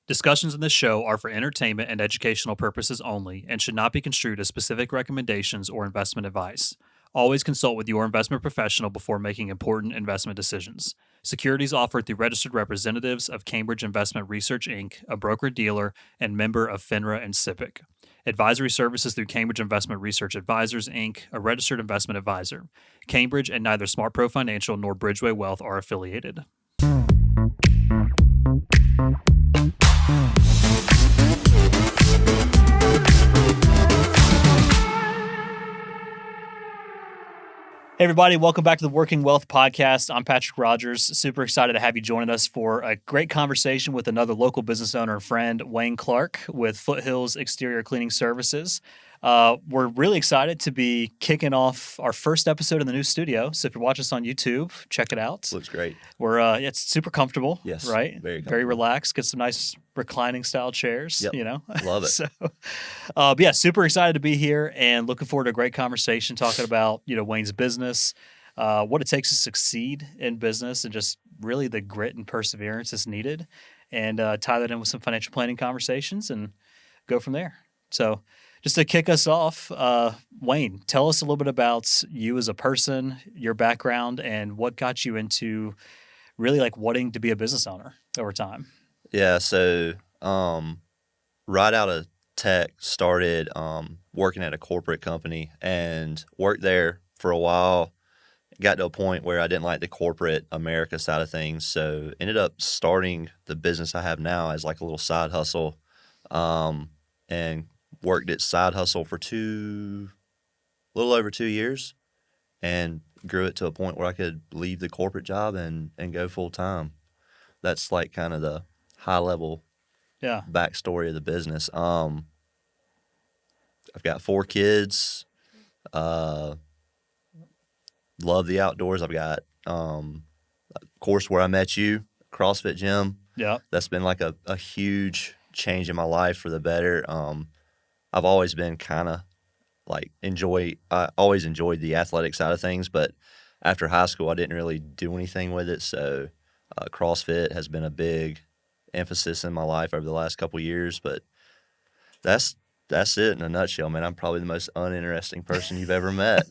Discussions in this show are for entertainment and educational purposes only and should not be construed as specific recommendations or investment advice. Always consult with your investment professional before making important investment decisions. Securities offered through registered representatives of Cambridge Investment Research, Inc., a broker-dealer and member of FINRA and SIPC. Advisory services through Cambridge Investment Research Advisors, Inc., a registered investment advisor. Cambridge and neither SmartPro Financial nor Bridgeway Wealth are affiliated. Hey, everybody, welcome back to the Working Wealth Podcast. I'm Patrick Rogers. Super excited to have you join us for a great conversation with another local business owner and friend, Wayne Clark with Foothills Exterior Cleaning Services. We're really excited to be kicking off our first episode in the new studio. So if you're watching us on YouTube, check it out. Looks great. We're it's super comfortable, yes, right? Very comfortable. Very relaxed. Get some nice reclining style chairs. Yep. You know, Love it. So, but yeah, super excited to be here and looking forward to a great conversation talking about Wayne's business, what it takes to succeed in business, and just really the grit and perseverance that's needed, and tie that in with some financial planning conversations and go from there. So, just to kick us off, Wayne, tell us a little bit about you as a person, your background, and what got you into really like wanting to be a business owner over time. Yeah, so right out of tech, started working at a corporate company and worked there for a while. Got to a point where I didn't like the corporate America side of things, so ended up starting the business I have now as like a little side hustle, and worked at side hustle for a little over 2 years, and grew it to a point where I could leave the corporate job and go full time. That's like kind of the high level backstory of the business. I've got 4 kids. Love the outdoors. I've got of course where I met you, CrossFit gym. Yeah, that's been like a huge change in my life for the better. I've always been kind of like I always enjoyed the athletic side of things, but after high school, I didn't really do anything with it. So CrossFit has been a big emphasis in my life over the last couple of years. But that's it in a nutshell, man. I'm probably the most uninteresting person you've ever met.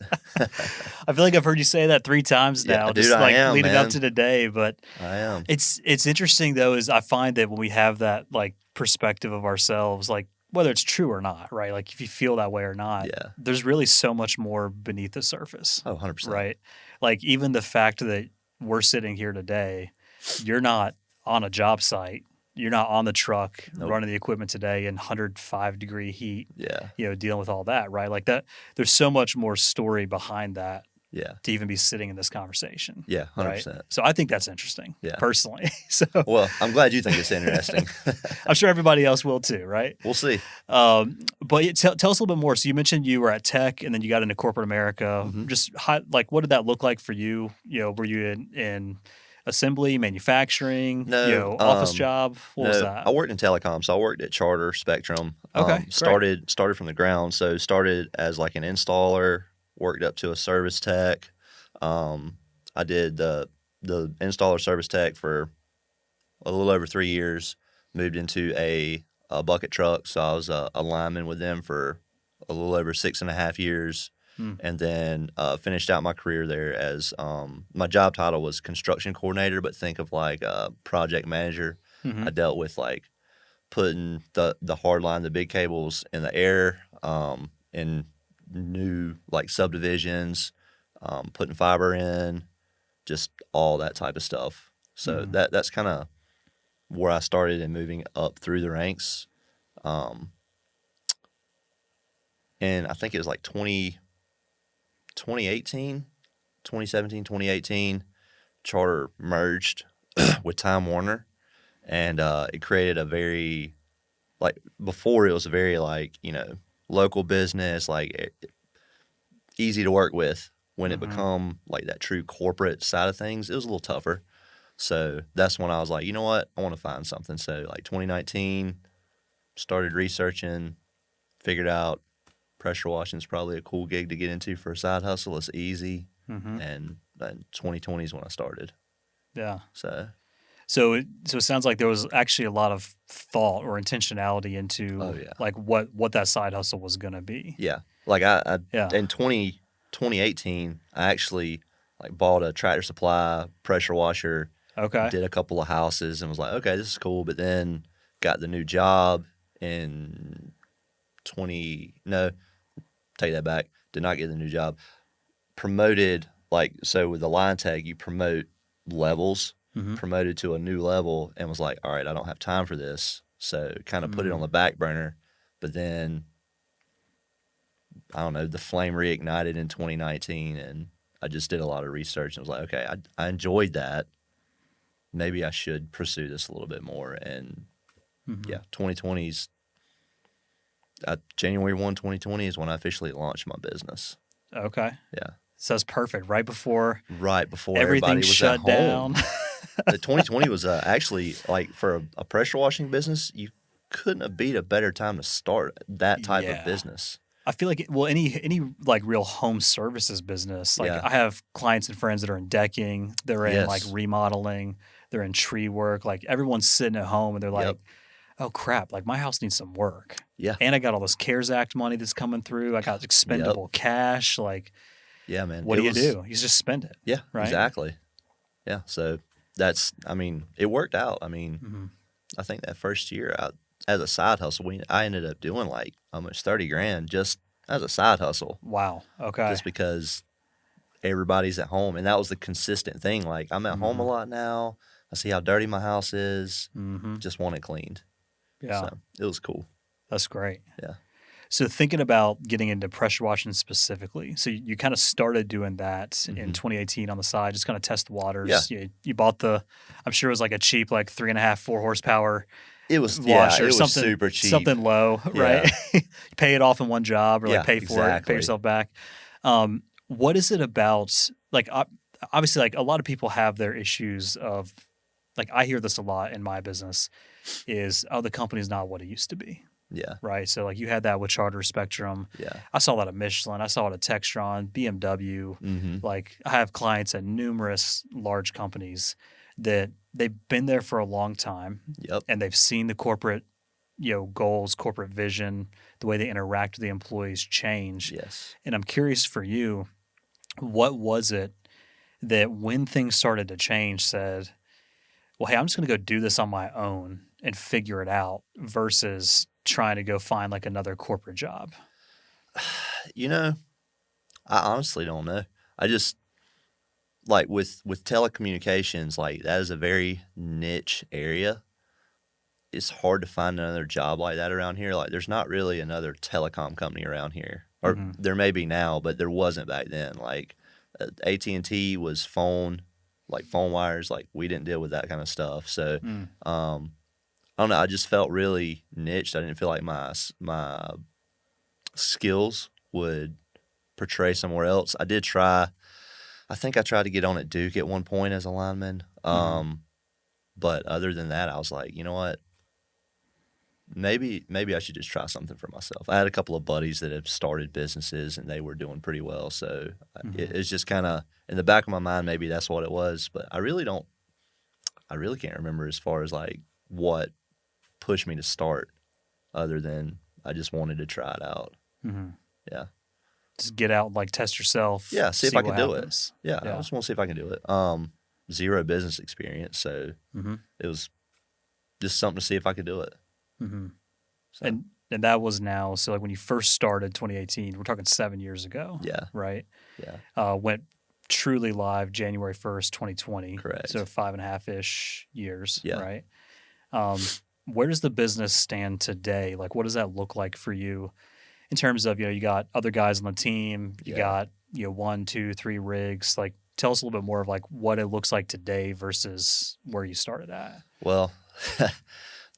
I feel like I've heard you say that 3 times now, yeah, just dude, like I am, leading man. up to today. But I am. It's interesting though, is I find that when we have that like perspective of ourselves, like whether it's true or not, right? Like if you feel that way or not, Yeah. there's really so much more beneath the surface. Oh, 100%. Right? Like even the fact that we're sitting here today, you're not on a job site. You're not on the truck running the equipment today in 105-degree heat, Yeah. Dealing with all that, right? Like that, there's so much more story behind that Yeah. to even be sitting in this conversation. Yeah, 100%. Right? So I think that's interesting, personally. So, well, I'm glad you think it's interesting. I'm sure everybody else will too, right? We'll see. But tell us a little bit more. So you mentioned you were at tech and then you got into corporate America. Mm-hmm. Just like, what did that look like for you? Were you in assembly, manufacturing, No, office job? What was that? I worked in telecom, so I worked at Charter Spectrum. Okay, started from the ground. So started as like an installer, worked up to a service tech. I did the installer service tech for a little over 3 years. Moved into a bucket truck, so I was a lineman with them for a little over 6.5 years. And then finished out my career there as my job title was construction coordinator, but think of like a project manager. I dealt with like putting the hard line, the big cables in the air, in new like subdivisions, putting fiber in, just all that type of stuff. So that's kind of where I started and moving up through the ranks. And I think it was like 2018, Charter merged with Time Warner, and it created a very, like, before it was a very, like, local business, like, easy to work with. When it become, like, that true corporate side of things, it was a little tougher. So that's when I was like, you know what, I want to find something. So, like, 2019, started researching, figured out pressure washing is probably a cool gig to get into for a side hustle. It's easy, and 2020 is when I started. Yeah. So So it sounds like there was actually a lot of thought or intentionality Oh into yeah, like what that side hustle was going to be. yeah. Like I Yeah. in 2018, I actually like bought a Tractor Supply pressure washer, Okay. did a couple of houses, and was like, okay, this is cool. But then got the new job in 20. No, take that back. Did not get the new job. Promoted, like, so with the line tag, you promote levels. Mm-hmm. Promoted to a new level, and was like, all right, I don't have time for this. So kind of put it on the back burner. But then I don't know, the flame reignited in 2019, and I just did a lot of research and was like, okay, I enjoyed that. Maybe I should pursue this a little bit more. And yeah, 2020's January 1, 2020 is when I officially launched my business. Okay. Yeah. So that's perfect. Right before Right before everything everybody was shut at down. home. The 2020 was actually, like, for a pressure washing business, you couldn't have beat a better time to start that type of Yeah. business. I feel like any like real home services business. Like Yeah. I have clients and friends that are in decking, they're in like Yes. remodeling, they're in tree work. Like everyone's sitting at home and they're like, Yep. oh crap, like my house needs some work. Yeah. And I got all this CARES Act money that's coming through. I got expendable cash. Like, Yeah, man. what do you do? You just spend it. Yeah, right? exactly. Yeah, so I mean, it worked out. I mean, Mm-hmm. I think that first year, as a side hustle, I ended up doing like almost 30 grand just as a side hustle, Wow. Okay. just because everybody's at home. And that was the consistent thing. Like, I'm at home a lot now. I see how dirty my house is. Mm-hmm. Just want it cleaned. Yeah. So it was cool. That's great. Yeah. So thinking about getting into pressure washing specifically, so you kind of started doing that in 2018 on the side, just kind of test the waters. Yeah. You bought I'm sure it was like a cheap, like 3.5, 4 horsepower It was, washer, it was something super cheap. something low, right? You pay it off in one job, or like pay for it, pay yourself back. What is it about? Like, obviously, like a lot of people have their issues of, like, I hear this a lot in my business, is the company's not what it used to be. Yeah. Right. So like you had that with Charter Spectrum. Yeah. I saw that at Michelin. I saw it at Textron, BMW. Mm-hmm. Like I have clients at numerous large companies that they've been there for a long time. Yep. And they've seen the corporate, goals, corporate vision, the way they interact with the employees change. Yes. And I'm curious for you, what was it that when things started to change said, well, hey, I'm just going to go do this on my own and figure it out versus trying to go find like another corporate job? I honestly don't know. I just, like, with telecommunications, like, that is a very niche area. It's hard to find another job like that around here. Like, there's not really another telecom company around here, or there may be now, but there wasn't back then. Like, AT&T was phone wires. Like, we didn't deal with that kind of stuff. So, I don't know. I just felt really niched. I didn't feel like my skills would portray somewhere else. I did try. I think I tried to get on at Duke at one point as a lineman. But other than that, I was like, you know what? Maybe I should just try something for myself. I had a couple of buddies that have started businesses, and they were doing pretty well. So it's just kind of in the back of my mind, maybe that's what it was. But I really can't remember as far as like what pushed me to start, other than I just wanted to try it out. Yeah. Just get out and like test yourself. Yeah, see if I can do happens. it. Yeah, I just want to see if I can do it. Zero business experience, so it was just something to see if I could do it. So. And that was now, so like when you first started 2018, we're talking 7 years ago. Yeah. Right? Yeah. Went truly live January 1st, 2020. Correct. So 5.5-ish years. Yeah. Right? Where does the business stand today? Like, what does that look like for you in terms of, you got other guys on the team, you got, 1, 2, 3 rigs. Like, tell us a little bit more of like what it looks like today versus where you started at. Well,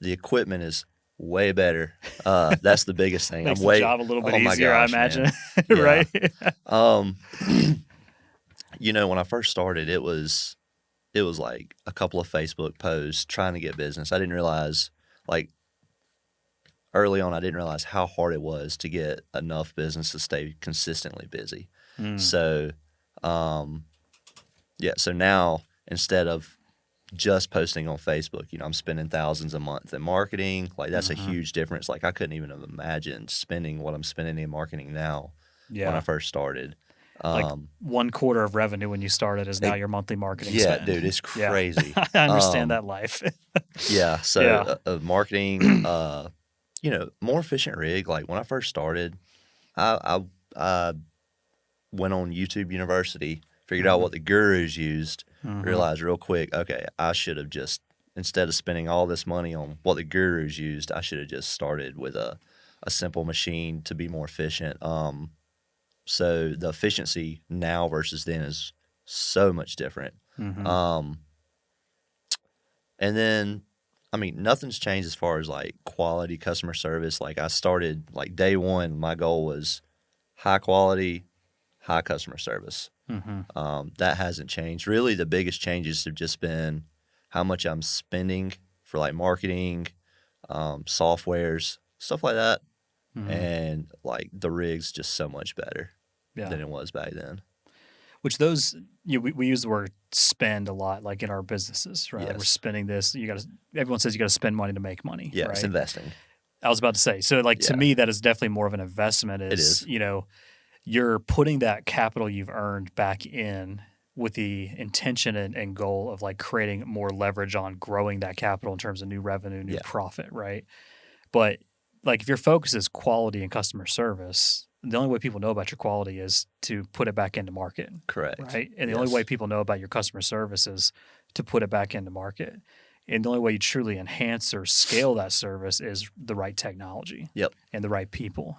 the equipment is way better. That's the biggest thing. Makes the job a little bit easier, I imagine. Right? When I first started, it was like a couple of Facebook posts trying to get business. I didn't realize, like, early on, I didn't realize how hard it was to get enough business to stay consistently busy. So, so now, instead of just posting on Facebook. I'm spending thousands a month in marketing. Like, that's a Mm-hmm. huge difference. Like, I couldn't even have imagined spending what I'm spending in marketing now when I Yeah. first started. Like 1/4 of revenue when you started is now It, your monthly marketing yeah, spend. dude, it's Yeah. crazy. I understand that life. Yeah. Yeah. So marketing, more efficient rig. Like, when I first started, I went on YouTube University, figured out Mm-hmm. what the gurus used, Mm-hmm. realized real quick, okay, I should have just, instead of spending all this money on what the gurus used, I should have just started with a simple machine to be more efficient. So the efficiency now versus then is so much different. Mm-hmm. Um, and then, I mean, nothing's changed as far as like quality customer service. Like, I started, like, day one, my goal was high quality, high customer service. Mm-hmm. That hasn't changed. Really, the biggest changes have just been how much I'm spending for like marketing, softwares, stuff like that. Mm-hmm. And like the rig's just so much better Yeah. than it was back then. Which those, we use the word spend a lot, like in our businesses, right? Like, we're Yes. spending this. Everyone says you got to spend money to make money, Yeah, it's right? investing. I was about to say, so like to Yeah, me, that is definitely more of an investment. it is. You're putting that capital you've earned back in with the intention and goal of like creating more leverage on growing that capital in terms of new revenue, new Yeah. profit, right? But like if your focus is quality and customer service, the only way people know about your quality is to put it back into market, Correct. right? And the only Yes. way people know about your customer service is to put it back into market. And the only way you truly enhance or scale that service is the right technology. Yep. And the right people.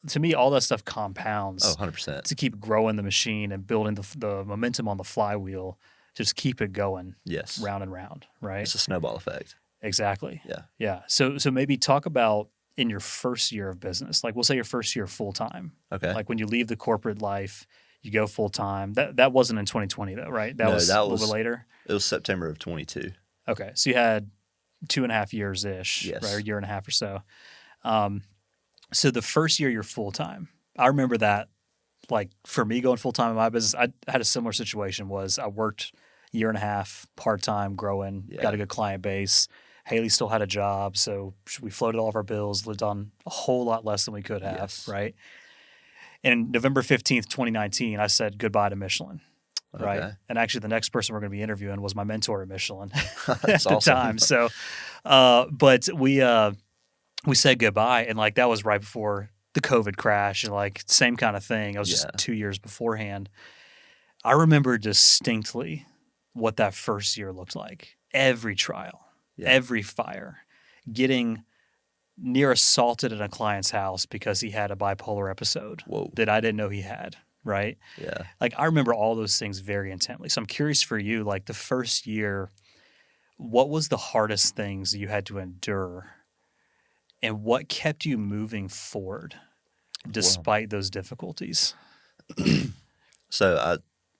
To me, all that stuff compounds 100%. to keep growing the machine and building the momentum on the flywheel to just keep it going Yes. round and round, right? It's a snowball effect. Exactly. Yeah. Yeah. So maybe talk about in your first year of business, like we'll say your first year full time. Okay. Like when you leave the corporate life, you go full time. That wasn't in 2020 though, right? That No, was that a little was- bit later. It was September of 22. Okay. So you had 2.5 years ish, Yes. right? Or a year and a half or so. So the first year you're full time. I remember that, like for me going full time in my business, I had a similar situation. Was I worked a year and a half part time, growing, Yeah. got a good client base. Haley still had a job, so we floated all of our bills, lived on a whole lot less than we could have, Yes. right? And November 15th, 2019, I said goodbye to Michelin, right? Okay. And actually the next person we're going to be interviewing was my mentor at Michelin at That's the awesome. time. So, but we said goodbye, and like that was right before the COVID crash, and like same kind of thing. I was just Yeah. 2 years beforehand. I remember distinctly what that first year looked like. Every trial, Yeah. every fire, getting near assaulted in a client's house because he had a bipolar episode Whoa. that I didn't know he had, right? Yeah. Like I remember all those things very intently. So I'm curious for you, like the first year, what was the hardest things you had to endure and what kept you moving forward despite those difficulties? So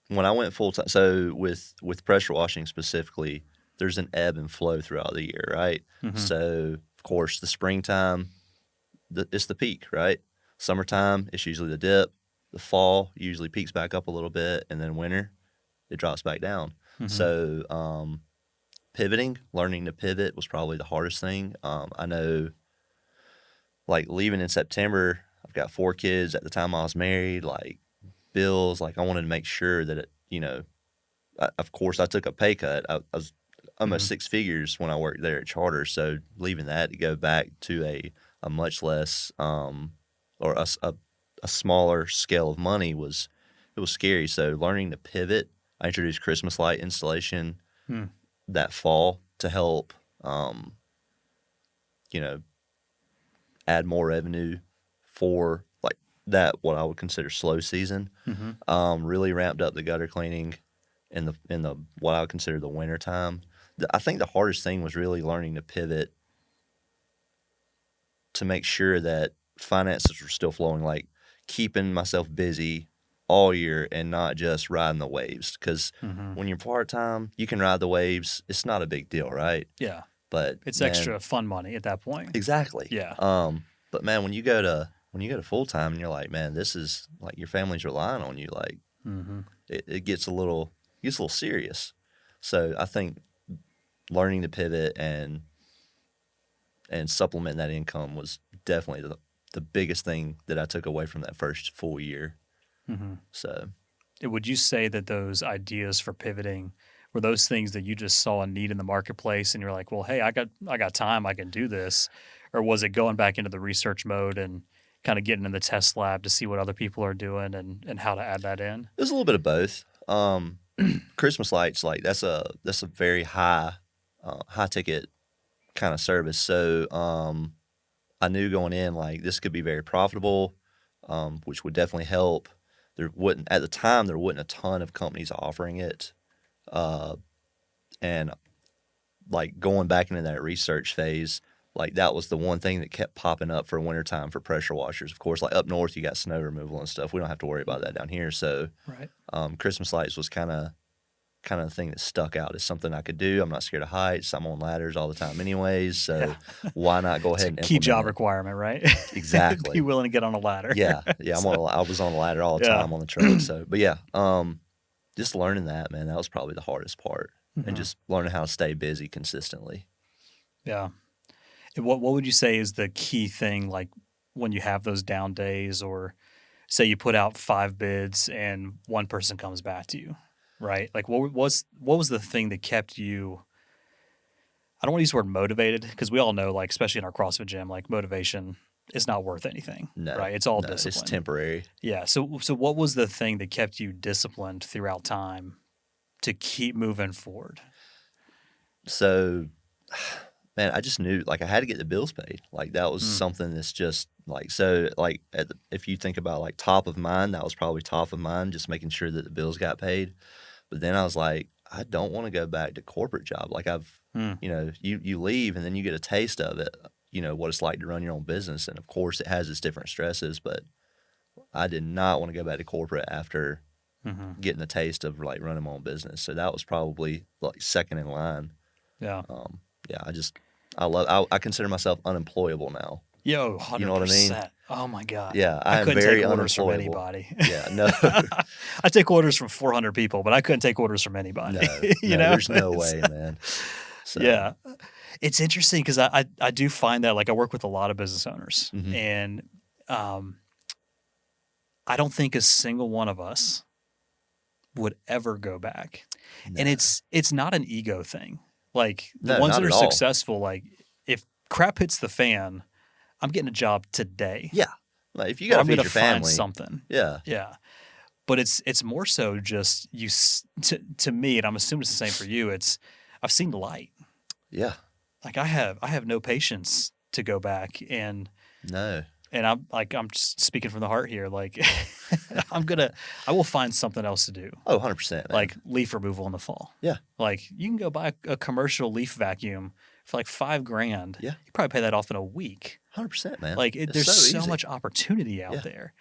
when I went full time, so with pressure washing specifically, there's an ebb and flow throughout the year, right? Mhm. So of course the springtime, it's the peak, right? Summertime, it's usually the dip. The fall usually peaks back up a little bit, and then winter, it drops back down. Mhm. So pivoting, learning to pivot was probably the hardest thing. I know, like leaving in September, I've got 4 kids at the time I was married, like bills, like I wanted to make sure that of course I took a pay cut. I was almost Mhm. 6 figures when I worked there at Charter. So leaving that to go back to a much less or a smaller scale of money was scary. So learning to pivot, I introduced Christmas light installation Hmm. that fall to help add more revenue for like that what I would consider slow season. Mhm. Really ramped up the gutter cleaning in the what I would consider the winter time. I think the hardest thing was really learning to pivot to make sure that finances were still flowing, like keeping myself busy all year and not just riding the waves. Because Mhm. when you're part time, you can ride the waves. It's not a big deal, right? Yeah. But It's man, extra fun money at that point. Exactly. Yeah. But man, when you go to full time and you're like, man, this is like your family's relying on you, like Mm-hmm. it gets a little serious. So I think learning to pivot and supplement that income was definitely the biggest thing that I took away from that first full year. Mm-hmm. So, Would you say that those ideas for pivoting were those things that you just saw a need in the marketplace and you're like, well, hey, I got time, I can do this? Or was it going back into the research mode and kind of getting in the test lab to see what other people are doing and how to add that in? it was a little bit of both. Christmas lights, like that's a very high ticket kind of service. So I knew going in like this could be very profitable, which would definitely help. At the time there wasn't a ton of companies offering it, and like going back into that research phase, like that was the one thing that kept popping up for wintertime for pressure washers. Of course, like up north you got snow removal and stuff. We don't have to worry about that down here. So Right. Christmas lights was kind of the thing that stuck out as something I could do. I'm not scared of heights. I'm on ladders all the time anyways. So why not go ahead and Key job implement it? requirement, right? Exactly. Be willing to get on a ladder. Yeah. I was on a ladder all the time on the truck. So, but yeah, just learning that, man, that was probably the hardest part, and just learning how to stay busy consistently. Yeah. And what would you say is the key thing, like when you have those down days, or say you put out 5 bids and one person comes back to you, right? Like what was the thing that kept you, I don't want to use the word motivated, because we all know, like, especially in our CrossFit gym, like motivation is not worth anything, No, right? It's all no, discipline. it's temporary. Yeah. So what was the thing that kept you disciplined throughout time to keep moving forward? So, man, I just knew like I had to get the bills paid. Like that was something that's just like, so like if you think about like top of mind, that was probably top of mind, just making sure that the bills got paid. But then I was like, I don't want to go back to corporate job. Like you leave and then you get a taste of it, what it's like to run your own business. And of course it has its different stresses, but I did not want to go back to corporate after getting a taste of like running my own business. So that was probably like second in line. Yeah. I consider myself unemployable now. Yo, 100%. You know what I mean? Oh my God. Yeah, I am couldn't very take orders from unemployable. anybody. Yeah, no. I take orders from 400 people, but I couldn't take orders from anybody. No, there's no way, man. So. Yeah. It's interesting because I do find that, like, I work with a lot of business owners, and I don't think a single one of us would ever go back. No. And it's not an ego thing. Like the ones that are successful, like if crap hits the fan, I'm getting a job today. Yeah. Like if you got to feed your family. Find something. Yeah. Yeah. But it's more so just to me, and I'm assuming it's the same for you, I've seen the light. Yeah. Like I have no patience to go back and I'm just speaking from the heart here. Like I will find something else to do. Oh, 100%. Man. Like leaf removal in the fall. Yeah. Like you can go buy a commercial leaf vacuum for like $5,000. Yeah. You probably pay that off in a week. 100%, man. Like there's so much opportunity out there.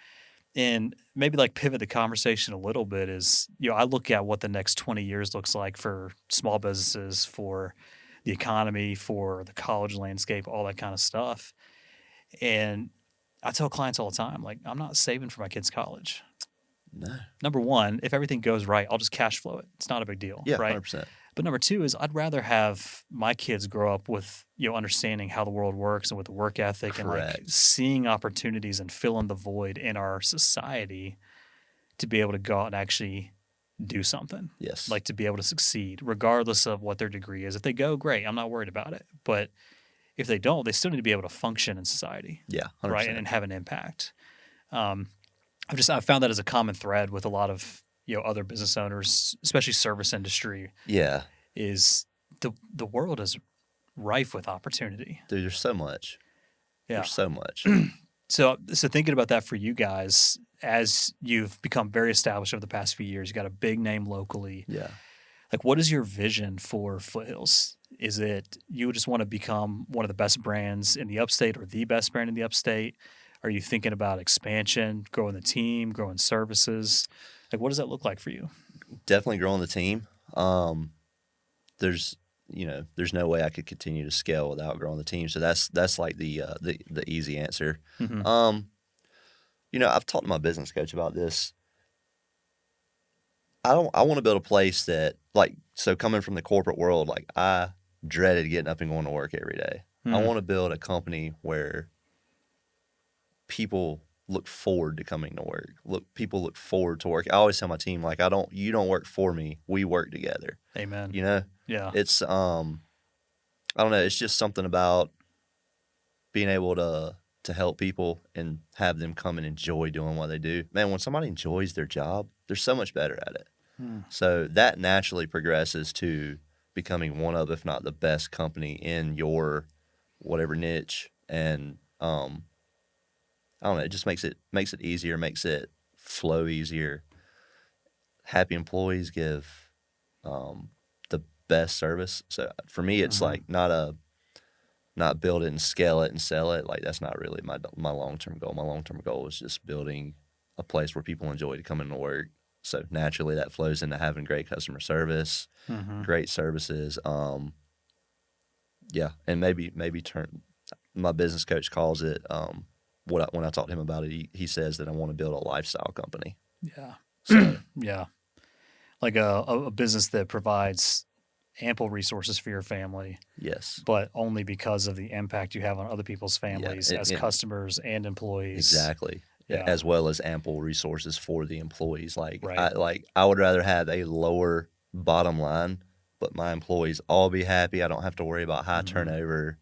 And maybe like pivot the conversation a little bit is, I look at what the next 20 years looks like for small businesses, for the economy, for the college landscape, all that kind of stuff. And I tell clients all the time, like, I'm not saving for my kids' college. No. Number one, if everything goes right, I'll just cash flow it. It's not a big deal. Yeah, right? 100%. But number two is I'd rather have my kids grow up with, understanding how the world works and with the work ethic. Correct. And like seeing opportunities and filling the void in our society to be able to go out and actually do something. Yes. Like to be able to succeed regardless of what their degree is. If they go, great. I'm not worried about it. But if they don't, they still need to be able to function in society. Yeah, 100%. Right, and have an impact. I've found that as a common thread with a lot of other business owners, especially service industry. Yeah, is the world is rife with opportunity. Dude, there's so much. Yeah, there's so much. So thinking about that for you guys, as you've become very established over the past few years, you got a big name locally. Yeah. Like, what is your vision for Foothills? Is it you just want to become one of the best brands in the upstate or the best brand in the upstate? Are you thinking about expansion, growing the team, growing services? Like, what does that look like for you? Definitely growing the team. There's no way I could continue to scale without growing the team. So that's like the easy answer. Mm-hmm. I've talked to my business coach about this. I want to build a place that, like, so coming from the corporate world, like I dreaded getting up and going to work every day. I want to build a company where people look forward to coming to work. People look forward to work. I always tell my team, like, you don't work for me. We work together. Amen. You know? Yeah. It's, I don't know. It's just something about being able to help people and have them come and enjoy doing what they do. Man, when somebody enjoys their job, they're so much better at it. So that naturally progresses to becoming one of, if not the best company in your whatever niche. And, I don't know, it just makes it easier, makes it flow easier. Happy employees give the best service. So for me, it's like not build it and scale it and sell it. Like, that's not really my long-term goal. My long-term goal is just building a place where people enjoy to come into work. So naturally that flows into having great customer service, great services. Yeah. And maybe my business coach calls it, when I talk to him about it, he says that I want to build a lifestyle company. Yeah. So, Yeah. Like a business that provides ample resources for your family. yes. But only because of the impact you have on other people's families as customers and employees. Exactly. Yeah. As well as ample resources for the employees. Like, right. I would rather have a lower bottom line, but my employees all be happy. I don't have to worry about high turnover.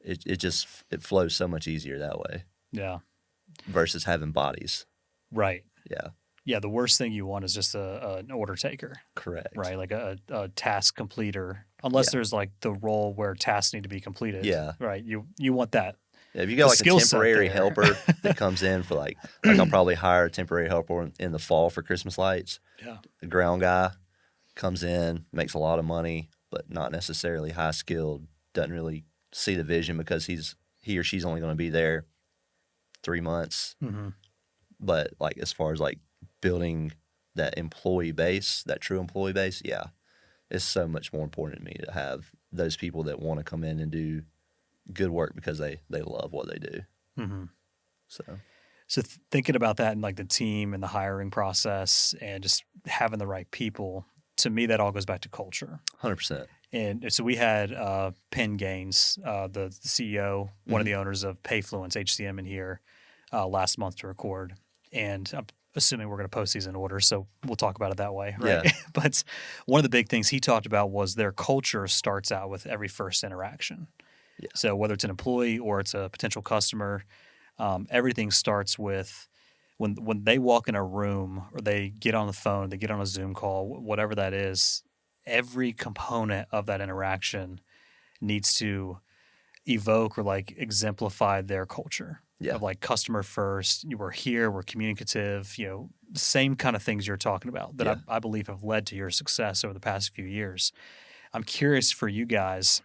It flows so much easier that way. Yeah. Versus having bodies. Right. Yeah. Yeah. The worst thing you want is just an order taker. Correct. Right. Like a task completer, unless there's like the role where tasks need to be completed. Yeah. Right. You want that. Yeah, if you got like a temporary helper that comes in for like I'll probably hire a temporary helper in the fall for Christmas lights. Yeah. The ground guy comes in, makes a lot of money, but not necessarily high skilled, doesn't really see the vision because he or she's only going to be there 3 months. But like, as far as like building that employee base, that true employee base, yeah, it's so much more important to me to have those people that want to come in and do good work because they love what they do. So thinking about that and like the team and the hiring process and just having the right people, to me, that all goes back to culture. 100%. And so we had Penn Gaines, the CEO, one of the owners of Payfluence HCM in here last month to record. And I'm assuming we're going to post these in order, so we'll talk about it that way, right? Yeah. But one of the big things he talked about was their culture starts out with every first interaction. Yeah. So whether it's an employee or it's a potential customer, everything starts with when they walk in a room or they get on the phone, they get on a Zoom call, whatever that is, every component of that interaction needs to evoke or like exemplify their culture. Yeah. Of like customer first, we're here, we're communicative, same kind of things you're talking about that I believe have led to your success over the past few years. I'm curious for you guys,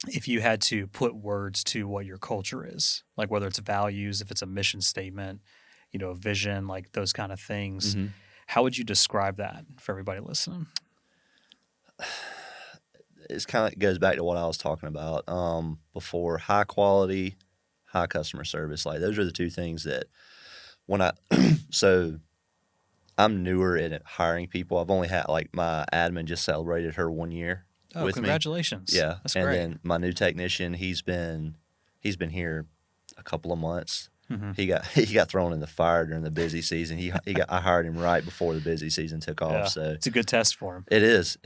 if you had to put words to what your culture is, like whether it's values, if it's a mission statement, a vision, like those kind of things, how would you describe that for everybody listening? It kind of goes back to what I was talking about before. High quality, high customer service. Like, those are the two things that so I'm newer in hiring people. I've only had, like, my admin just celebrated her 1 year with congratulations. me. Yeah. That's and great. Then my new technician, he's been here a couple of months. He got thrown in the fire during the busy season. I hired him right before the busy season took off. Yeah, so it's a good test for him. It is.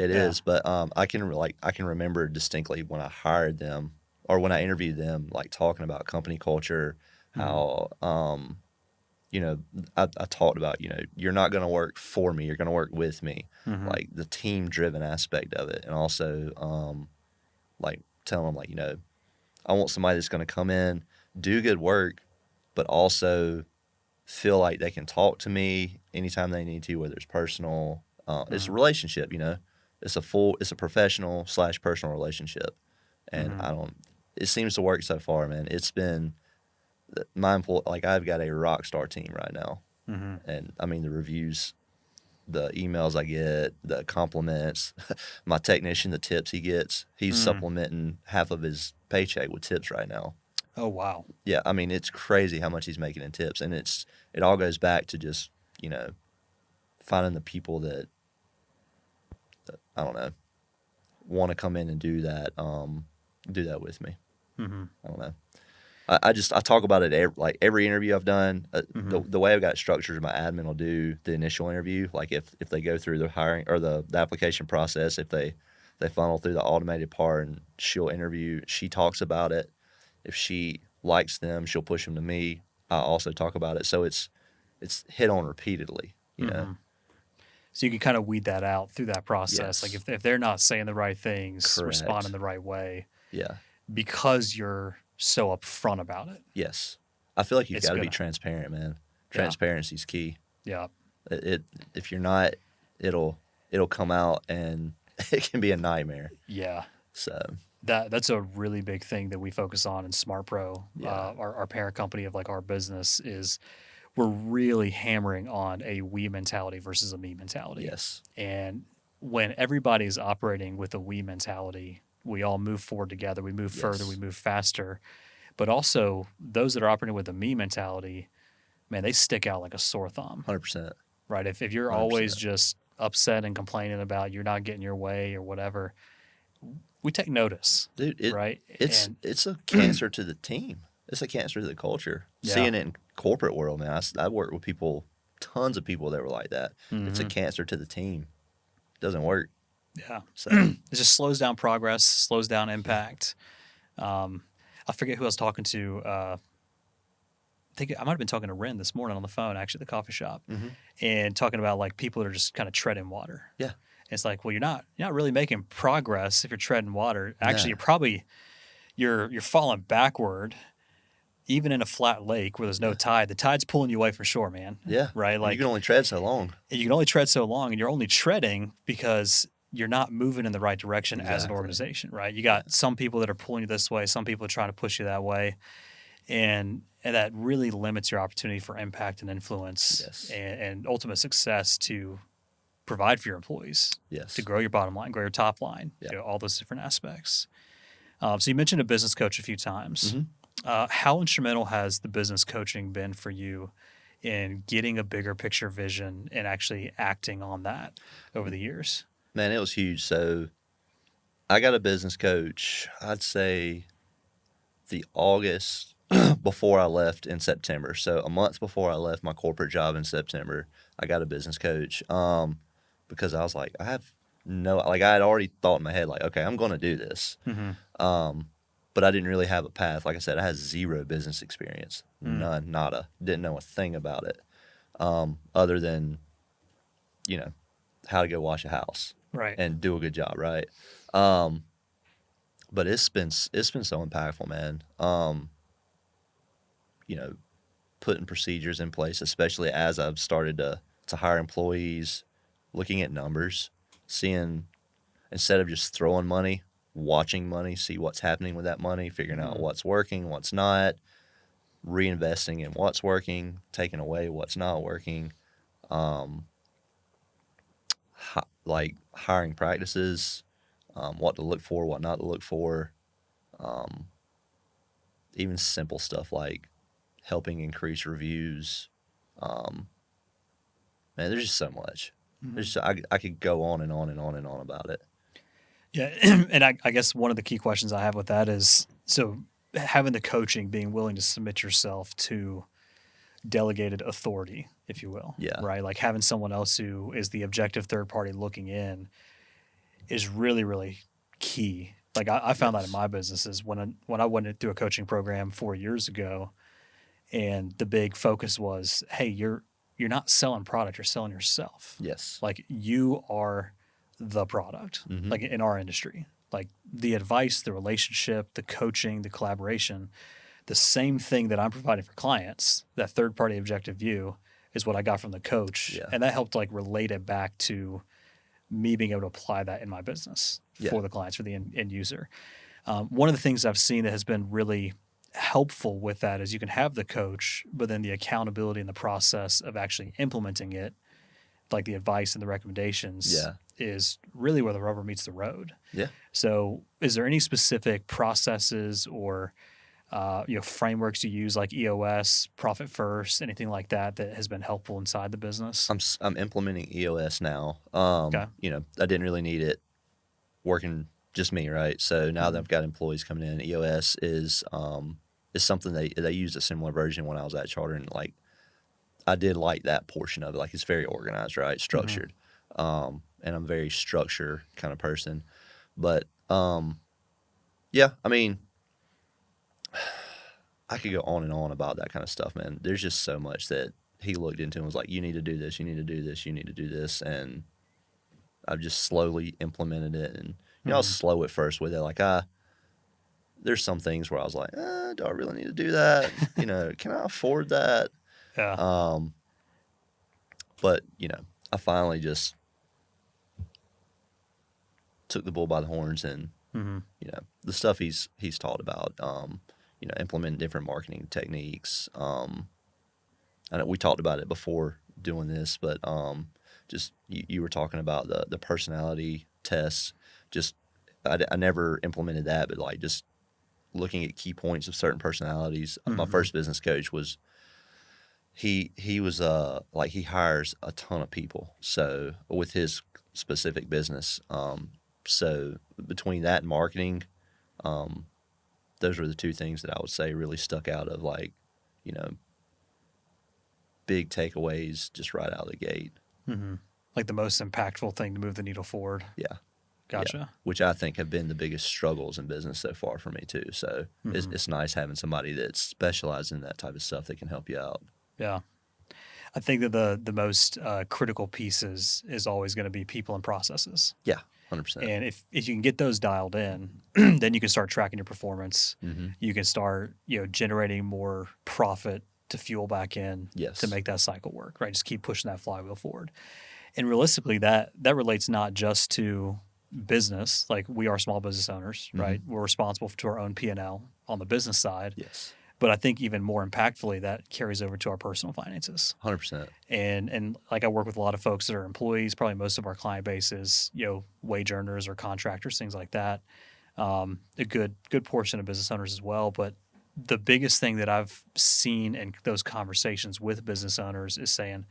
But I can remember distincly when I hired them or when I interviewed them, like, talking about company culture, how I talked about, you're not going to work for me, you're going to work with me, like the team driven aspect of it, and also like telling them, like, I want somebody that's going to come in, do good work, but also feel like they can talk to me anytime they need to, whether it's personal. It's a relationship, It's a professional / personal relationship, and it seems to work so far, man. It's been like, I've got a rock star team right now, and I mean, the reviews, the emails I get, the compliments, my technician, the tips he gets, he's supplementing half of his paycheck with tips right now. Oh, wow. Yeah, I mean, it's crazy how much he's making in tips, and it all goes back to just, finding the people that I don't know, want to come in and do that with me. Mm-hmm. I don't know. I talk about it every interview I've done. The way I've got it structured, my admin will do the initial interview. Like if they go through the hiring or the application process, if they funnel through the automated part, and she'll interview. She talks about it. If she likes them, she'll push them to me. I also talk about it. So it's hit on repeatedly. You know. So you can kind of weed that out through that process. Yes. Like if they're not saying the right things, Correct. responding the right way, Yeah. because you're so upfront about it. Yes. I feel like you've It's got to be gonna- transparent, man. Transparency's key. Yeah. If you're not, it'll come out and it can be a nightmare. Yeah. So That's a really big thing that we focus on in Smart Pro. Yeah. Our parent company of like our business is we're really hammering on a we mentality versus a me mentality. yes. And when everybody's operating with a we mentality, we all move forward together. We move further. Yes. We move faster. But also those that are operating with a me mentality, man, they stick out like a sore thumb, 100%. right? If you're 100%. always just upset and complaining about you're not getting your way or whatever, we take notice, Dude, right? it's a cancer to the team. It's a cancer to the culture. Yeah. Seeing it in corporate world, man. I work with tons of people that were like that. It's a Mhm. cancer to the team. Doesn't work. Yeah. So It just slows down progress, slows down impact. I forget who I was talking to. I think I might have been talking to Ren this morning on the phone, actually, at the coffee shop, and talking about like people that are just kind of treading water. Yeah. It's like, well, you're not really making progress if you're treading water. Actually, No. you're falling backward, even in a flat lake where there's no tide. The tide's pulling you away from shore, man. yeah. Right. And Like you can only tread so long. you can only tread so long, and you're only treading because you're not moving in the right direction as an Exactly. organization, right? You got some people that are pulling you this way, some people are trying to push you that way, and that really limits your opportunity for impact and influence Yes. and ultimate success to provide for your employees, Yes. to grow your bottom line, grow your top line, Yeah. all those different aspects. So you mentioned a business coach a few times. Mm-hmm. How instrumental has the business coaching been for you in getting a bigger picture vision and actually acting on that over the years? Man, it was huge. So I got a business coach, I'd say the August before I left in September. So a month before I left my corporate job in September, I got a business coach because I was like, I had already thought in my head, like, okay, I'm going to do this. But I didn't really have a path. Like I said, I had zero business experience, none, nada. Didn't know a thing about it other than, how to go wash a house. Right. And do a good job, right? But it's been so impactful, man. Putting procedures in place, especially as I've started to hire employees, looking at numbers, seeing instead of just throwing money, watching money, see what's happening with that money, figuring out what's working, what's not, reinvesting in what's working, taking away what's not working. Like hiring practices, what to look for, what not to look for, even simple stuff like helping increase reviews. Man, there's just so much. There's I could go on and on and on and on about it. Yeah, and I guess one of the key questions I have with that is, so having the coaching, being willing to submit yourself to delegated authority, if you will. Yeah. Right? Like having someone else who is the objective third party looking in is really, really key. Like I found that in my businesses when I went through a coaching program 4 years ago, and the big focus was, hey, you're not selling product, you're selling yourself. Yes. Like you are the product, like in our industry. Like the advice, the relationship, the coaching, the collaboration, the same thing that I'm providing for clients, that third party objective view is what I got from the coach. Yeah. And that helped like relate it back to me being able to apply that in my business for the clients, for the end user. One of the things I've seen that has been really helpful with that is you can have the coach, but then the accountability and the process of actually implementing it, like the advice and the recommendations, is really where the rubber meets the road. Yeah. So is there any specific processes or frameworks you use, like EOS, Profit First, anything like that has been helpful inside the business? I'm implementing EOS now. I didn't really need it working just me, right? So now that I've got employees coming in, EOS is something they use a similar version when I was at Charter, and like I did like that portion of it. Like it's very organized, right? Structured. And I'm a very structure kind of person. But yeah, I mean, I could go on and on about that kind of stuff, man. There's just so much that he looked into and was like, you need to do this, you need to do this, you need to do this. And I've just slowly implemented it. And, you know, I was slow at first with it. Like, there's some things where I was like, do I really need to do that? You know, can I afford that? Yeah. But, you know, I finally just took the bull by the horns and, you know, the stuff he's taught about, you know, implementing different marketing techniques. I know we talked about it before doing this, but just you were talking about the personality tests. Just I never implemented that, but like just looking at key points of certain personalities. My first business coach was he was like he hires a ton of people. So with his specific business, so between that and marketing, those were the two things that I would say really stuck out of like, you know, big takeaways just right out of the gate. Like the most impactful thing to move the needle forward. Yeah. Gotcha. Yeah. Which I think have been the biggest struggles in business so far for me too. So it's nice having somebody that's specialized in that type of stuff that can help you out. Yeah. I think that the most critical pieces is always going to be people and processes. Yeah, 100%. And if you can get those dialed in, then you can start tracking your performance. You can start, you know, generating more profit to fuel back in to make that cycle work, right? Just keep pushing that flywheel forward. And realistically, that relates not just to business. Like we are small business owners, right? We're responsible to our own P&L on the business side. Yes. But I think even more impactfully, that carries over to our personal finances. 100%. And like I work with a lot of folks that are employees. Probably most of our client base is, you know, wage earners or contractors, things like that. A good portion of business owners as well. But the biggest thing that I've seen in those conversations with business owners is saying,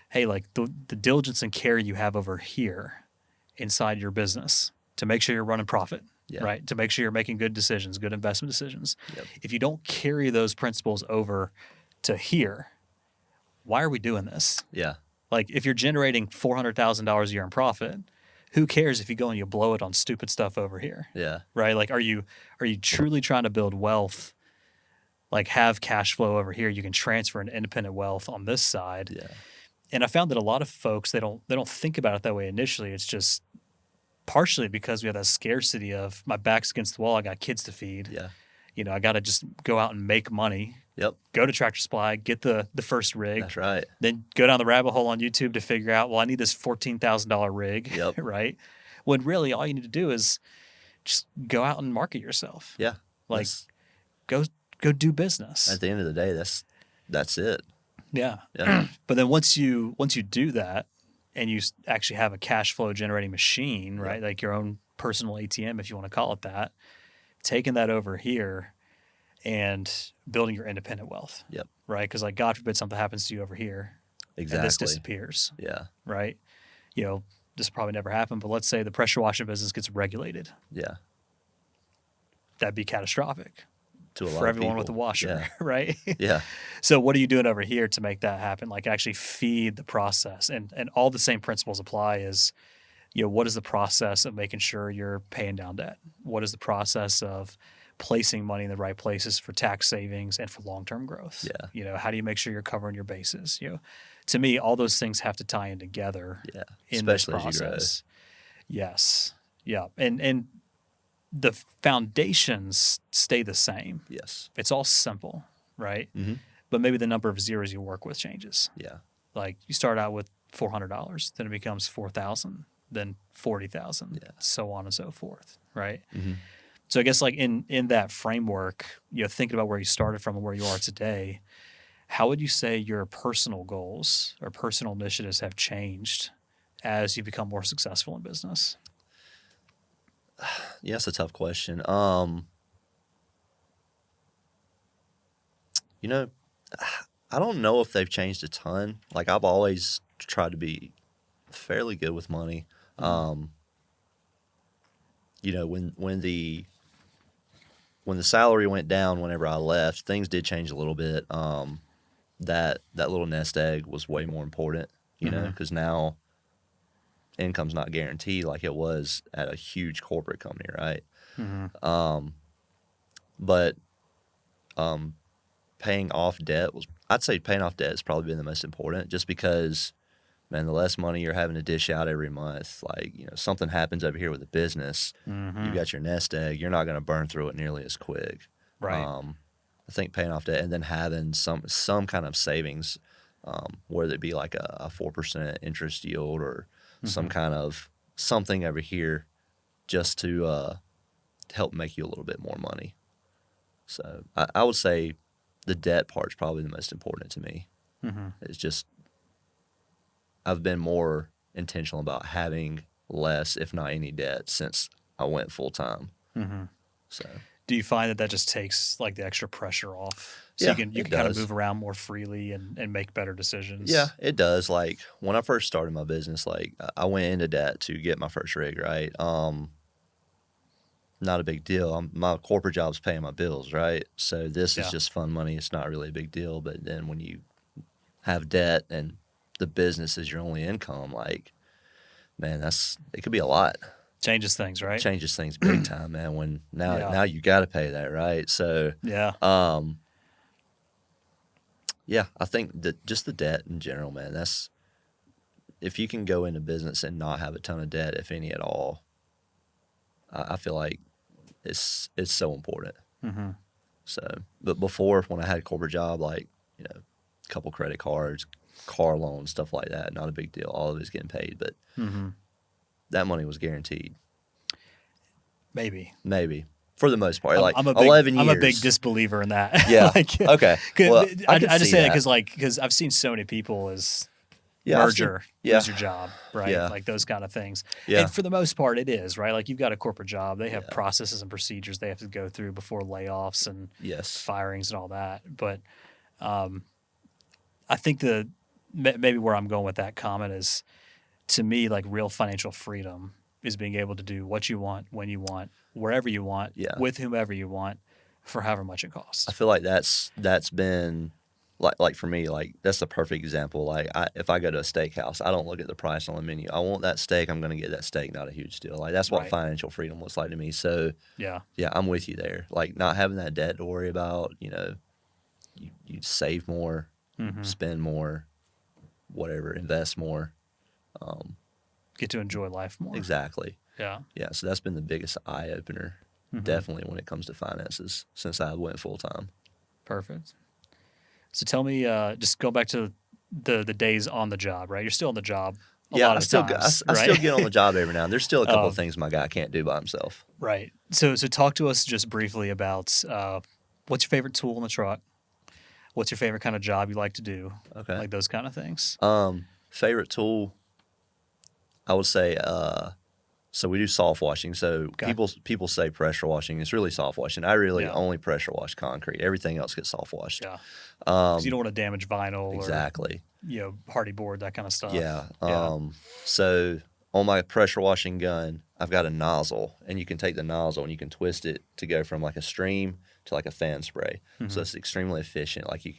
hey, like the diligence and care you have over here inside your business to make sure you're running profit, right? To make sure you're making good decisions, good investment decisions. If you don't carry those principles over to here, why are we doing this? Yeah. Like if you're generating $400,000 a year in profit, who cares if you go and you blow it on stupid stuff over here? Yeah. Right? Like are you truly trying to build wealth? Like have cash flow over here, you can transfer an independent wealth on this side. Yeah. And I found that a lot of folks they don't think about it that way initially. It's just partially because we have that scarcity of my back's against the wall, I got kids to feed. Yeah. You know, I got to just go out and make money. Yep. Go to Tractor Supply, get the first rig. That's right. Then go down the rabbit hole on YouTube to figure out, well, I need this $14,000 rig. Yep. Right? When really all you need to do is just go out and market yourself. Yeah. Like go do business. At the end of the day, that's it. Yeah. Yeah. But then once you do that and you actually have a cash flow generating machine, right? Like your own personal ATM, if you want to call it that, taking that over here and building your independent wealth. Yep. Right? Because like God forbid something happens to you over here. Exactly. And this disappears. Yeah. Right? You know, this will probably never happen, but let's say the pressure washing business gets regulated. Yeah. That'd be catastrophic. To a lot for of everyone people. with a washer, Yeah. right? Yeah. So what are you doing over here to make that happen? Like actually feed the process, and all the same principles apply. Is, you know, what is the process of making sure you're paying down debt? What is the process of placing money in the right places for tax savings and for long-term growth? Yeah. You know, how do you make sure you're covering your bases? You know, to me, all those things have to tie in together. Yeah. In Especially this as you grow. process. Yes. Yeah. And the foundations stay the same. Yes. It's all simple, right? But maybe the number of zeros you work with changes. Yeah. Like you start out with $400, then it becomes $4,000, then $40,000, so on and so forth, right? So I guess like in that framework, you know, thinking about where you started from and where you are today, how would you say your personal goals or personal initiatives have changed as you become more successful in business? Yeah, that's a tough question. You know, I don't know if they've changed a ton. Like I've always tried to be fairly good with money. when the salary went down whenever I left, things did change a little bit. That little nest egg was way more important, because now income's not guaranteed like it was at a huge corporate company, right? But paying off debt I'd say paying off debt has probably been the most important, just because, man, the less money you're having to dish out every month, like, something happens over here with the business, you've got your nest egg, you're not going to burn through it nearly as quick. Right. I think paying off debt and then having some kind of savings, whether it be like a 4% interest yield or some kind of something over here just to help make you a little bit more money. So I would say the debt part's probably the most important to me. It's just I've been more intentional about having less, if not any debt, since I went full time. So, do you find that just takes like the extra pressure off, so Yeah, you can kind of move around more freely and make better decisions? Yeah, it does. Like when I first started my business, like I went into debt to get my first rig, right? Not a big deal. My corporate job's paying my bills, right? So this is just fun money. It's not really a big deal. But then when you have debt and the business is your only income, like, man, it could be a lot. Changes things, right? Changes things big time, man. When now you got to pay that, right? So I think that just the debt in general, man. That's if you can go into business and not have a ton of debt, if any at all, I feel like it's so important. So, but before, when I had a corporate job, like, a couple credit cards, car loans, stuff like that, not a big deal. All of it's getting paid, but that money was guaranteed. Maybe for the most part. 11 years. I'm a big disbeliever in that. Yeah. Okay. Well, I just say that because I've seen so many people as merger, lose your job, right? Yeah. Like those kind of things. Yeah. And for the most part, it is, right? Like you've got a corporate job. They have processes and procedures they have to go through before layoffs and firings and all that. But I think maybe where I'm going with that comment is, to me, like real financial freedom is being able to do what you want, when you want, wherever you want, with whomever you want, for however much it costs. I feel like that's been like for me, like that's the perfect example. Like if I go to a steakhouse, I don't look at the price on the menu. I want that steak, I'm going to get that steak, not a huge deal. Like that's what financial freedom looks like to me. So yeah, I'm with you there. Like not having that debt to worry about, you save more, spend more, whatever, invest more. Get to enjoy life more. Exactly. Yeah. Yeah. So that's been the biggest eye opener, definitely, when it comes to finances since I went full time. Perfect. So tell me, just go back to the days on the job, right? You're still on the job a lot of times, I still get on the job every now and then. There's still a couple of things my guy can't do by himself. Right. So talk to us just briefly about what's your favorite tool in the truck? What's your favorite kind of job you like to do? Okay. Like those kind of things. Favorite tool, I would say, so we do soft washing. So people say pressure washing. It's really soft washing. I really only pressure wash concrete. Everything else gets soft washed. Yeah. Because you don't want to damage vinyl exactly. or hardy board, that kind of stuff. Yeah. So on my pressure washing gun, I've got a nozzle, and you can take the nozzle and you can twist it to go from like a stream to like a fan spray. So it's extremely efficient. Like you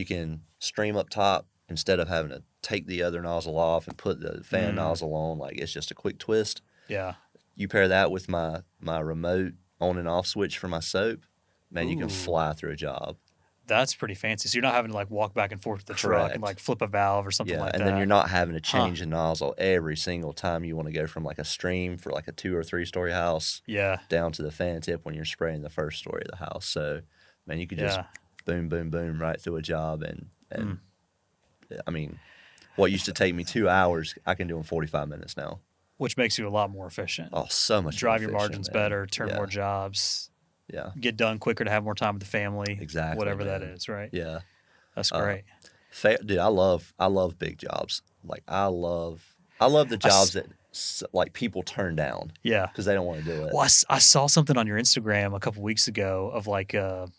can stream up top instead of having to take the other nozzle off and put the fan nozzle on. Like it's just a quick twist. Yeah. You pair that with my remote on and off switch for my soap, man, you can fly through a job. That's pretty fancy. So you're not having to like walk back and forth with the truck and like flip a valve or something like that. And then you're not having to change the nozzle every single time you want to go from like a stream for like a 2 or 3 story house down to the fan tip when you're spraying the first story of the house. So, man, you could just boom, boom, boom right through a job. And I mean, what used to take me 2 hours, I can do in 45 minutes now. Which makes you a lot more efficient. Oh, so much Drive more your margins better, turn more jobs. Yeah. Get done quicker to have more time with the family. Exactly. Whatever that is, right? Yeah. That's great. Dude, I love big jobs. Like I love the jobs that like people turn down. Yeah. Because they don't want to do it. Well, I saw something on your Instagram a couple weeks ago of like a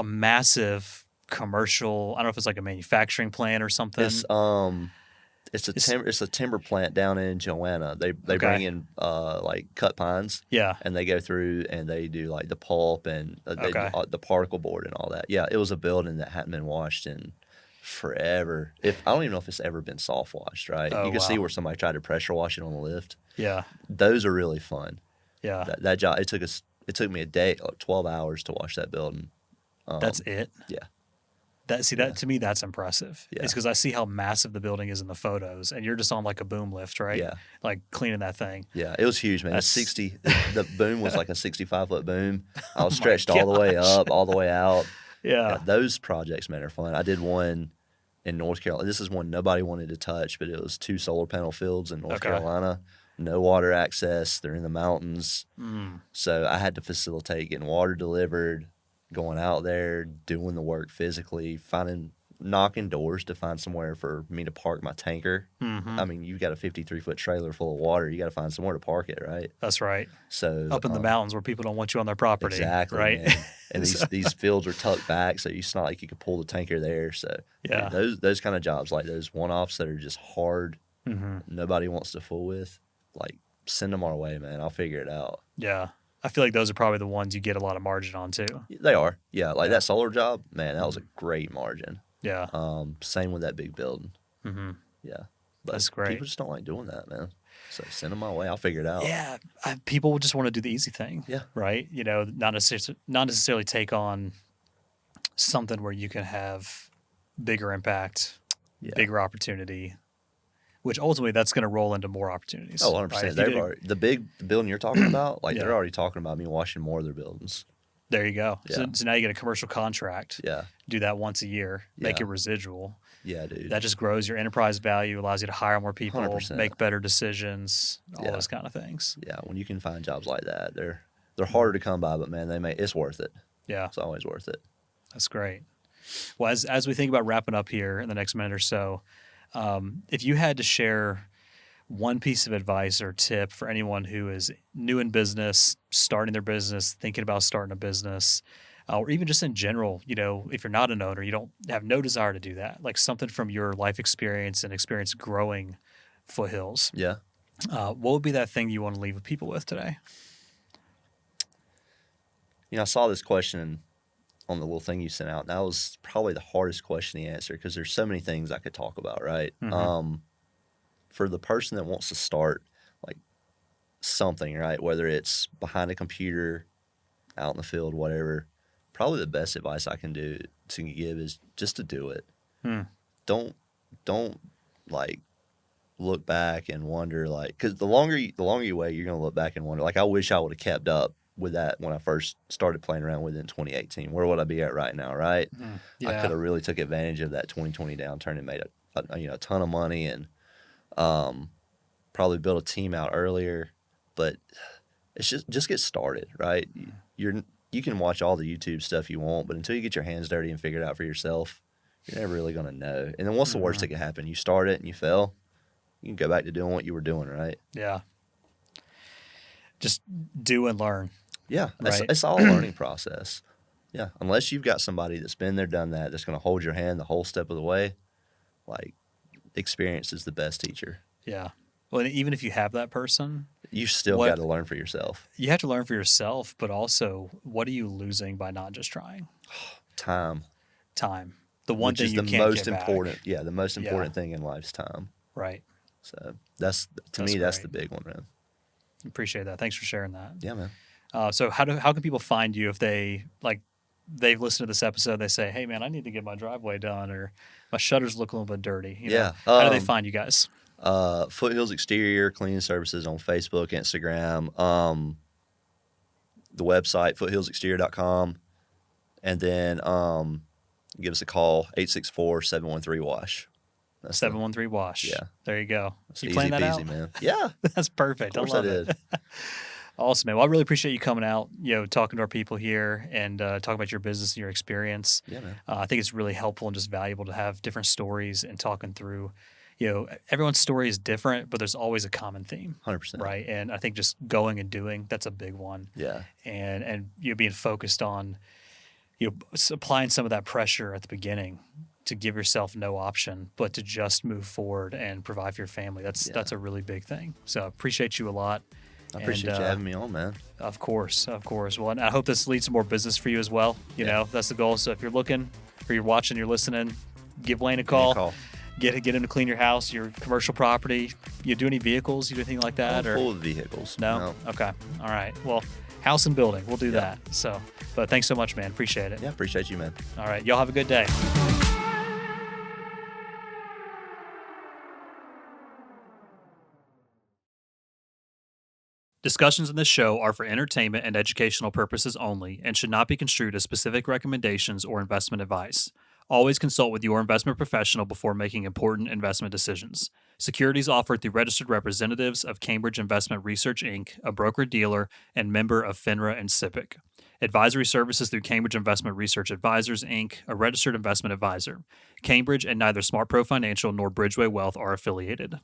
massive commercial, I don't know if it's like a manufacturing plant or something. It's It's a timber plant down in Joanna. They Okay. bring in like cut pines, Yeah. and they go through and they do like the pulp and they do, Okay. the particle board and all that. Yeah, it was a building that hadn't been washed in forever. If I don't even know if it's ever been soft washed. Right, Oh, you can see wow. where somebody tried to pressure wash it on the lift. Yeah. Those are really fun. Yeah. That job it took me a day, 12 hours to wash that building. That's it. Yeah. That Yeah. to me, that's impressive. Yeah. It's because I see how massive the building is in the photos, and you're just on like a boom lift, right? Yeah. Like cleaning that thing. Yeah, it was huge, man. That's- 60. The boom was like a 65-foot boom. I was Oh my stretched all the way gosh. up, all the way out. Yeah. Yeah, those projects, man, are fun. I did one in North Carolina. This is one nobody wanted to touch, but it was 2 solar panel fields in North Okay. Carolina. No water access. They're in the mountains. Mm. So I had to facilitate getting water delivered, going out there, doing the work physically, knocking doors to find somewhere for me to park my tanker. Hmm. I mean, you've got a 53-foot trailer full of water. You got to find somewhere to park it, right? That's right. So Up in the mountains where people don't want you on their property. exactly, Right. man. And these fields are tucked back, so it's not like you could pull the tanker there. So Yeah. those kind of jobs, like those one-offs that are just hard, Hmm. nobody wants to fool with, like send them our way, man. I'll figure it out. Yeah. I feel like those are probably the ones you get a lot of margin on too. They are, yeah. Like Yeah. that solar job, man. That was a great margin. Yeah. Same with that big building. Hmm. Yeah, but That's great. people just don't like doing that, man. So send them my way. I'll figure it out. Yeah. People just want to do the easy thing. Yeah. Right. Not necessarily take on something where you can have bigger impact, Yeah. bigger opportunity, which ultimately that's going to roll into more opportunities. Oh, 100%. right? If you They've did- already, the building you're talking about, like Yeah. they're already talking about me washing more of their buildings. There you go. Yeah. So now you get a commercial contract. Yeah. Do that once a year, make Yeah. it residual. Yeah, dude. That just grows your enterprise value, allows you to hire more people, 100%. make better decisions, all Yeah. those kind of things. Yeah, when you can find jobs like that, they're harder to come by, but man, it's worth it. Yeah, It's always worth it. that's great. Well, as we think about wrapping up here in the next minute or so, if you had to share one piece of advice or tip for anyone who is new in business, starting their business, thinking about starting a business, or even just in general, if you're not an owner, you don't have no desire to do that, like something from your life experience and experience growing Foothills, Yeah. what would be that thing you want to leave with people with today? I saw this question on the little thing you sent out, and that was probably the hardest question to answer because there's so many things I could talk about, right? Mhm. For the person that wants to start like something, right, whether it's behind a computer, out in the field, whatever, probably the best advice I can give is just to do it. Don't like look back and wonder, like, because the longer you wait, you're gonna look back and wonder, like, I wish I would have kept up with that when I first started playing around with it in 2018. Where would I be at right now, right? Yeah. I could have really took advantage of that 2020 downturn and made a ton of money and probably built a team out earlier. But it's just get started, right? You can watch all the YouTube stuff you want, but until you get your hands dirty and figure it out for yourself, you're never really gonna know. And then what's the worst that could happen? You start it and you fail. You can go back to doing what you were doing, right? Yeah. Just do and learn. Yeah, Right. it's all a learning process. Yeah, unless you've got somebody that's been there, done that, that's going to hold your hand the whole step of the way, like, experience is the best teacher. Yeah. Well, and even if you have that person, You still got to learn for yourself. you have to learn for yourself, but also what are you losing by not just trying? Time, Time. The one which thing is you the can't most get back. important. Yeah, the most important thing in life is time. Right. So that's That's that's great. the big one, man. Appreciate that. Thanks for sharing that. Yeah, man. So how can people find you if they've listened to this episode, they say, hey man, I need to get my driveway done or my shutters look a little bit dirty. Yeah. How do they find you guys? Foothills Exterior Cleaning Services on Facebook, Instagram, the website, foothillsexterior.com. And then give us a call, 864-713-WASH. That's 713 Wash. Yeah. There you go. That's You easy plan that peasy, out? man. Yeah, That's perfect. of course I I love it. did. Awesome, man. Well, I really appreciate you coming out, talking to our people here and talking about your business and your experience. Yeah, man. I think it's really helpful and just valuable to have different stories and talking through, everyone's story is different, but there's always a common theme, 100%. right? And I think just going and doing, that's a big one. Yeah. And being focused on, applying some of that pressure at the beginning to give yourself no option but to just move forward and provide for your family. That's a really big thing. So appreciate you a lot. I appreciate you having me on, man. Of course. Well, and I hope this leads to more business for you as well. You know, that's the goal. So if you're looking or you're watching, you're listening, give Wayne a call. Get him to clean your house, your commercial property. You do any vehicles? You do anything like that? I'm full of vehicles. No? Okay. All right. Well, house and building. We'll do that. So, but thanks so much, man. Appreciate it. Yeah, appreciate you, man. All right. Y'all have a good day. Discussions in this show are for entertainment and educational purposes only and should not be construed as specific recommendations or investment advice. Always consult with your investment professional before making important investment decisions. Securities offered through registered representatives of Cambridge Investment Research, Inc., a broker-dealer and member of FINRA and SIPC. Advisory services through Cambridge Investment Research Advisors, Inc., a registered investment advisor. Cambridge and neither SmartPro Financial nor Bridgeway Wealth are affiliated.